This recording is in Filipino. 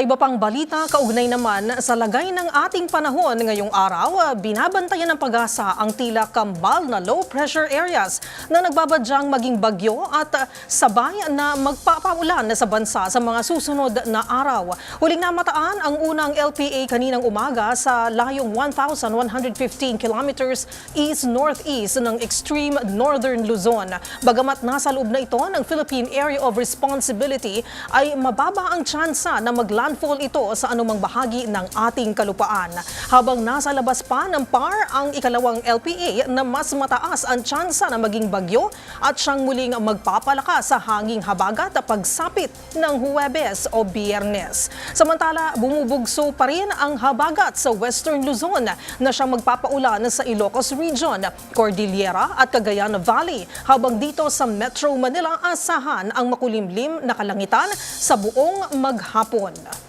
Iba pang balita, kaugnay naman sa lagay ng ating panahon ngayong araw, binabantayan ng Pag-asa ang tila kambal na low pressure areas na nagbabadyang maging bagyo at sabay na magpapaulan sa bansa sa mga susunod na araw. Huling namataan ang unang LPA kaninang umaga sa layong 1,115 kilometers east-northeast ng extreme northern Luzon. Bagamat nasa loob na ito ng Philippine Area of Responsibility, ay mababa ang tsansa na landfall ito sa anumang bahagi ng ating kalupaan. Habang nasa labas pa ng PAR ang ikalawang LPA na mas mataas ang tsansa na maging bagyo at siyang muling magpapalakas sa hanging habagat pagsapit ng Huwebes o Biyernes. Samantala, bumubugso pa rin ang habagat sa Western Luzon na siyang magpapaulan sa Ilocos Region, Cordillera at Cagayan Valley. Habang dito sa Metro Manila, asahan ang makulimlim na kalangitan sa buong maghapon.